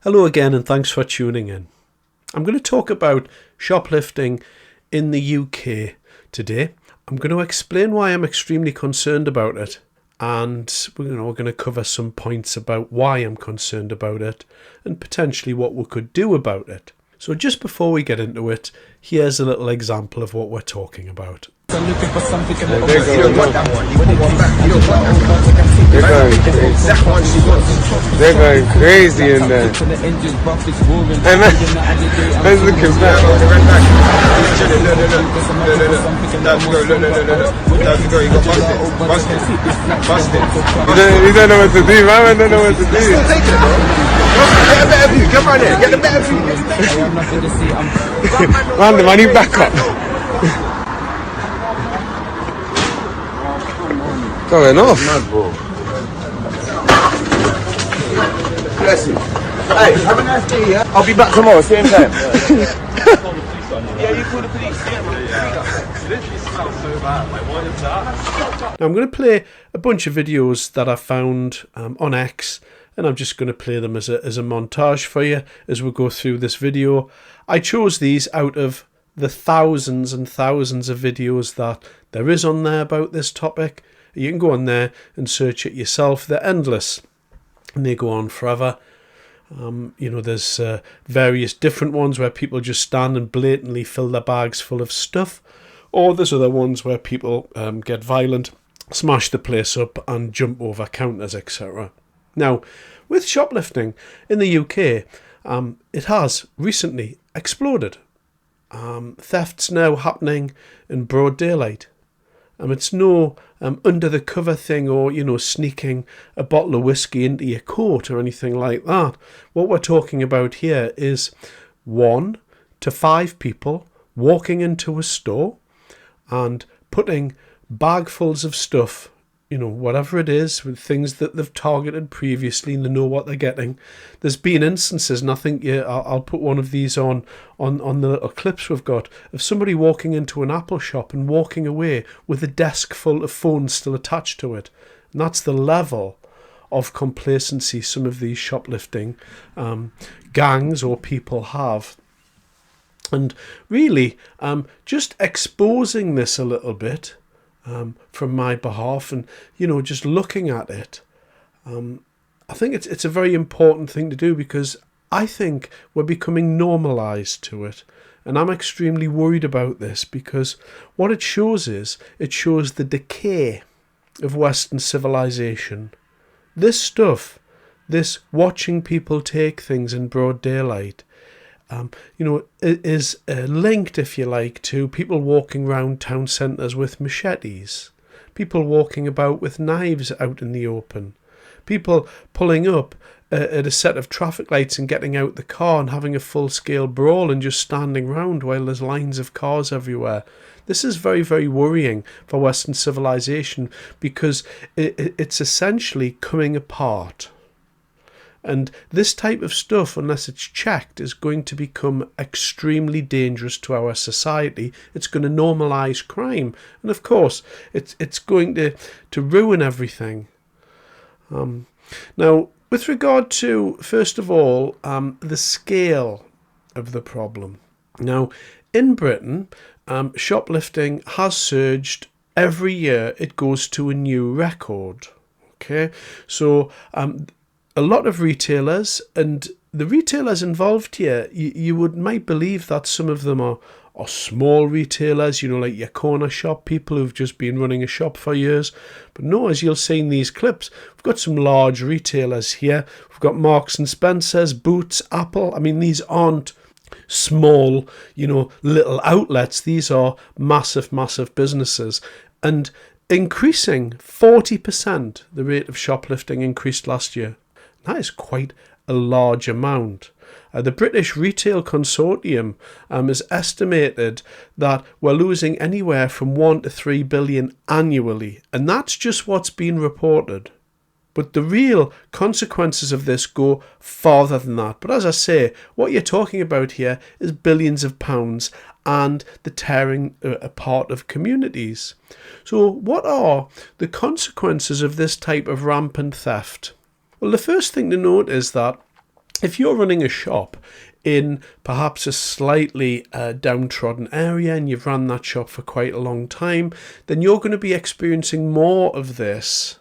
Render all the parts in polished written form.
Hello again and thanks for tuning in. I'm going to talk about shoplifting in the UK today. I'm going to explain why I'm extremely concerned about it, and we're going to cover some points about why I'm concerned about it and potentially what we could do about it. So just before we get into it, here's a little example of what we're talking about. They're going crazy in there. And let's look at that. You don't know what to do, man. I don't know what to do. Get a better view. Come on in. Get a better view. Man, the money back up. Going off. Mad, bro. Bless you. Hey, have a nice day, yeah? I'll be back tomorrow, same time. Yeah, you call the police. Now I'm going to play a bunch of videos that I found on X, and I'm just going to play them as a montage for you as we go through this video. I chose these out of the thousands and thousands of videos that there is on there about this topic. You can go on there and search it yourself. They're endless and they go on forever. There's various different ones where people just stand and blatantly fill their bags full of stuff, or there's other ones where people get violent, smash the place up and jump over counters, etc. Now, with shoplifting in the UK, it has recently exploded. Thefts now happening in broad daylight. It's no under the cover thing or, sneaking a bottle of whiskey into your coat or anything like that. What we're talking about here is 1 to 5 people walking into a store and putting bagfuls of stuff, whatever it is, with things that they've targeted previously and they know what they're getting. There's been instances, and I think I'll put one of these on the little clips we've got, of somebody walking into an Apple shop and walking away with a desk full of phones still attached to it. And that's the level of complacency some of these shoplifting gangs or people have. And really, just exposing this a little bit from my behalf and, just looking at it, I think it's a very important thing to do, because I think we're becoming normalised to it. And I'm extremely worried about this, because what it shows the decay of Western civilization. This stuff, this watching people take things in broad daylight, is linked, if you like, to people walking around town centres with machetes, people walking about with knives out in the open, people pulling up at a set of traffic lights and getting out the car and having a full-scale brawl and just standing round while there's lines of cars everywhere. This is very, very worrying for Western civilization, because it's essentially coming apart. And this type of stuff, unless it's checked, is going to become extremely dangerous to our society. It's going to normalise crime. And of course, it's going to ruin everything. Now, with regard to, first of all, the scale of the problem. Now, in Britain, shoplifting has surged. Every year it goes to a new record. Okay, so a lot of retailers, and the retailers involved here, you might believe that some of them are small retailers, like your corner shop, people who've just been running a shop for years. But no, as you'll see in these clips, we've got some large retailers here. We've got Marks and Spencer's, Boots, Apple. I mean, these aren't small, little outlets. These are massive, massive businesses. And increasing 40%, the rate of shoplifting increased last year. That is quite a large amount. The British Retail Consortium has estimated that we're losing anywhere from 1 to 3 billion annually, and that's just what's been reported. But the real consequences of this go farther than that. But as I say, what you're talking about here is billions of pounds and the tearing apart of communities. So what are the consequences of this type of rampant theft? Well, the first thing to note is that If you're running a shop in perhaps a slightly downtrodden area and you've run that shop for quite a long time, then you're going to be experiencing more of this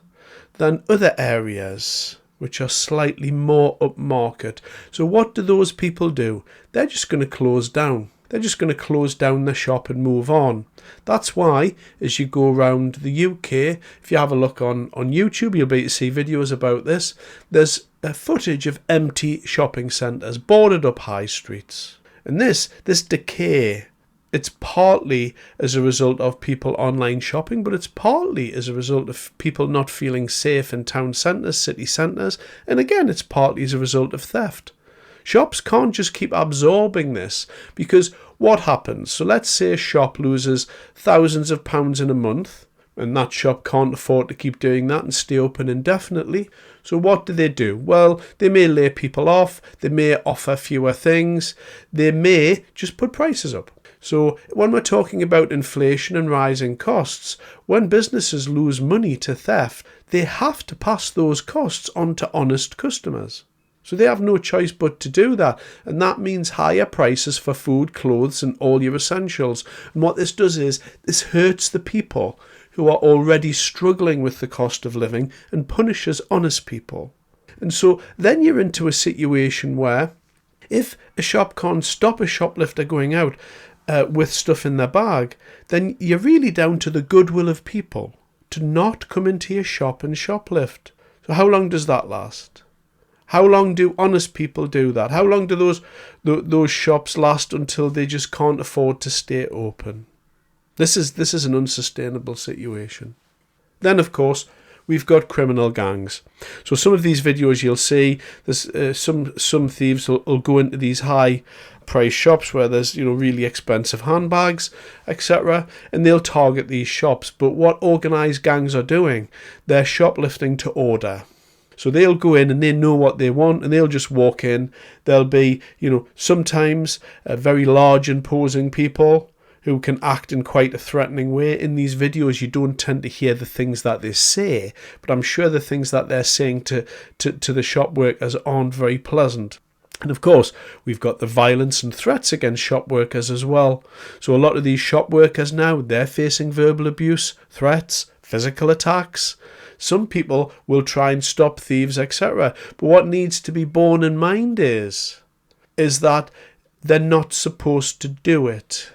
than other areas which are slightly more upmarket. So what do those people do? They're just going to close down. They're just going to close down the shop and move on. That's why, as you go around the UK, if you have a look on YouTube, you'll be able to see videos about this. There's footage of empty shopping centres, boarded up high streets. And this decay, it's partly as a result of people online shopping, but it's partly as a result of people not feeling safe in town centres, city centres. And again, it's partly as a result of theft. Shops can't just keep absorbing this, because what happens? So let's say a shop loses thousands of pounds in a month, and that shop can't afford to keep doing that and stay open indefinitely. So what do? Well, they may lay people off, they may offer fewer things, they may just put prices up. So when we're talking about inflation and rising costs, when businesses lose money to theft, they have to pass those costs on to honest customers. So they have no choice but to do that. And that means higher prices for food, clothes, and all your essentials. And what this does is, this hurts the people who are already struggling with the cost of living and punishes honest people. And so then you're into a situation where if a shop can't stop a shoplifter going out with stuff in their bag, then you're really down to the goodwill of people to not come into your shop and shoplift. So how long does that last? How long do honest people do that? How long do those shops last until they just can't afford to stay open? This is an unsustainable situation. Then, of course, we've got criminal gangs. So some of these videos you'll see, there's some thieves will go into these high price shops where there's really expensive handbags, etc., and they'll target these shops. But what organised gangs are doing, they're shoplifting to order. So they'll go in and they know what they want and they'll just walk in. There'll be, sometimes very large imposing people who can act in quite a threatening way. In these videos, you don't tend to hear the things that they say, but I'm sure the things that they're saying to the shop workers aren't very pleasant. And of course, we've got the violence and threats against shop workers as well. So a lot of these shop workers now, they're facing verbal abuse, threats, physical attacks. Some people will try and stop thieves, etc. But what needs to be borne in mind is that they're not supposed to do it.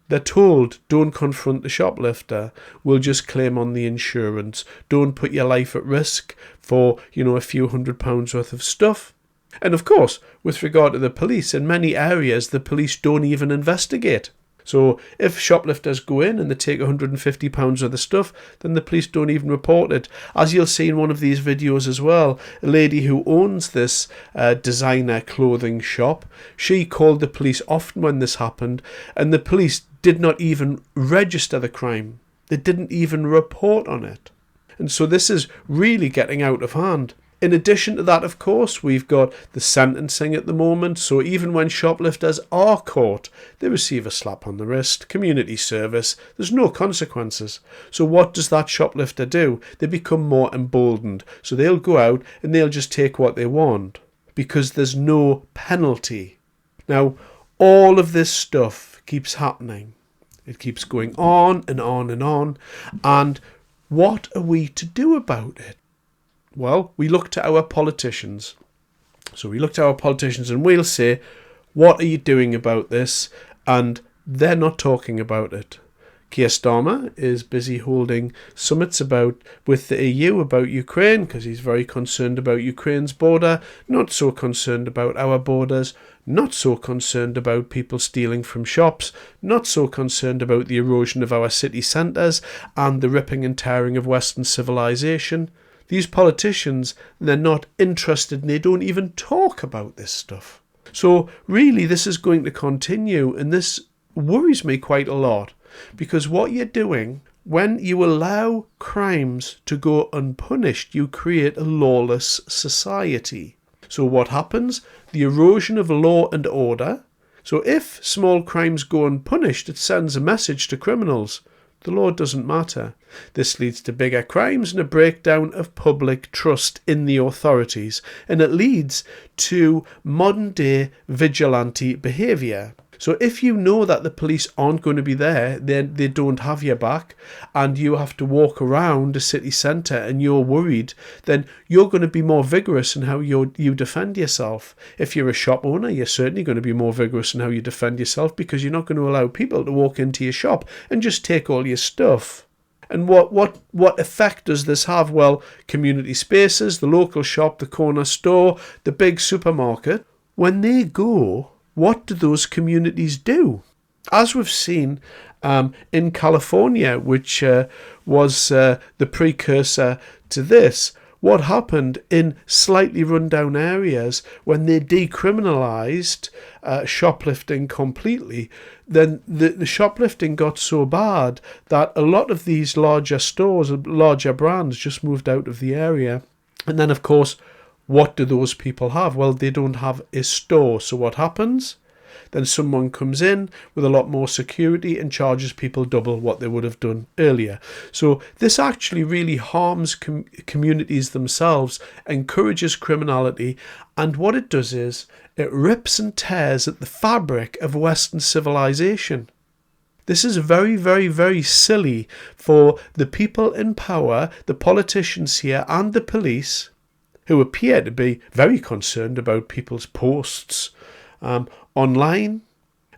They're told, don't confront the shoplifter, we'll just claim on the insurance. Don't put your life at risk for, a few £100 worth of stuff. And of course, with regard to the police, in many areas, the police don't even investigate. So if shoplifters go in and they take £150 of the stuff, then the police don't even report it. As you'll see in one of these videos as well, a lady who owns this designer clothing shop, she called the police often when this happened, and the police did not even register the crime. They didn't even report on it. And so this is really getting out of hand. In addition to that, of course, we've got the sentencing at the moment. So even when shoplifters are caught, they receive a slap on the wrist, community service. There's no consequences. So what does that shoplifter do? They become more emboldened. So they'll go out and they'll just take what they want because there's no penalty. Now, all of this stuff keeps happening. It keeps going on and on and on. And what are we to do about it? Well, we look to our politicians. So we look to our politicians and we'll say, what are you doing about this? And they're not talking about it. Keir Starmer is busy holding summits with the EU about Ukraine because he's very concerned about Ukraine's border, not so concerned about our borders, not so concerned about people stealing from shops, not so concerned about the erosion of our city centres and the ripping and tearing of Western civilization. These politicians, they're not interested and they don't even talk about this stuff. So really this is going to continue, and this worries me quite a lot, because what you're doing, when you allow crimes to go unpunished, you create a lawless society. So what happens? The erosion of law and order. So if small crimes go unpunished, it sends a message to criminals. The law doesn't matter. This leads to bigger crimes and a breakdown of public trust in the authorities, and it leads to modern-day vigilante behaviour. So if you know that the police aren't going to be there, then they don't have your back, and you have to walk around a city centre and you're worried, then you're going to be more vigorous in how you defend yourself. If you're a shop owner, you're certainly going to be more vigorous in how you defend yourself, because you're not going to allow people to walk into your shop and just take all your stuff. And what effect does this have? Well, community spaces, the local shop, the corner store, the big supermarket, when they go, what do those communities do? As we've seen in California, which was the precursor to this, what happened in slightly rundown areas when they decriminalised shoplifting completely, then the shoplifting got so bad that a lot of these larger stores, larger brands just moved out of the area. And then, of course, what do those people have? Well, they don't have a store. So what happens? Then someone comes in with a lot more security and charges people double what they would have done earlier. So this actually really harms communities themselves, encourages criminality, and what it does is it rips and tears at the fabric of Western civilization. This is very, very, very silly for the people in power, the politicians here and the police, who appear to be very concerned about people's posts online,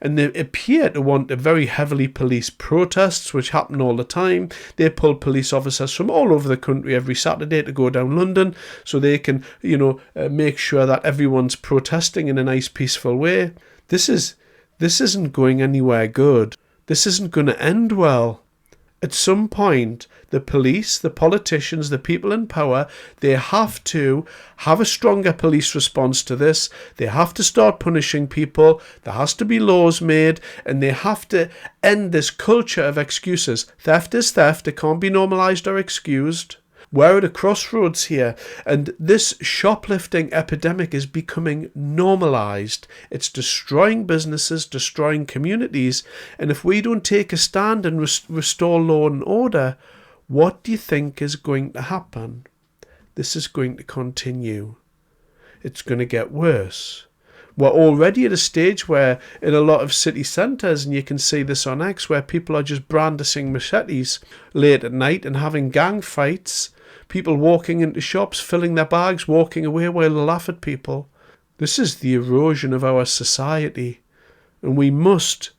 and they appear to want to very heavily police protests, which happen all the time. They pull police officers from all over the country every Saturday to go down London so they can, make sure that everyone's protesting in a nice, peaceful way. This isn't going anywhere good. This isn't going to end well. At some point, the police, the politicians, the people in power, they have to have a stronger police response to this. They have to start punishing people. There has to be laws made, and they have to end this culture of excuses. Theft is theft. It can't be normalised or excused. We're at a crossroads here, and this shoplifting epidemic is becoming normalised. It's destroying businesses, destroying communities, and if we don't take a stand and restore law and order, what do you think is going to happen? This is going to continue. It's going to get worse. We're already at a stage where in a lot of city centres, and you can see this on X, where people are just brandishing machetes late at night and having gang fights. People walking into shops, filling their bags, walking away while they laugh at people. This is the erosion of our society, and we must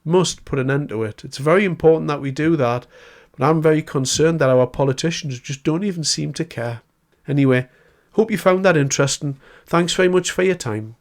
put an end to it. It's very important that we do that, but I'm very concerned that our politicians just don't even seem to care. Anyway, hope you found that interesting. Thanks very much for your time.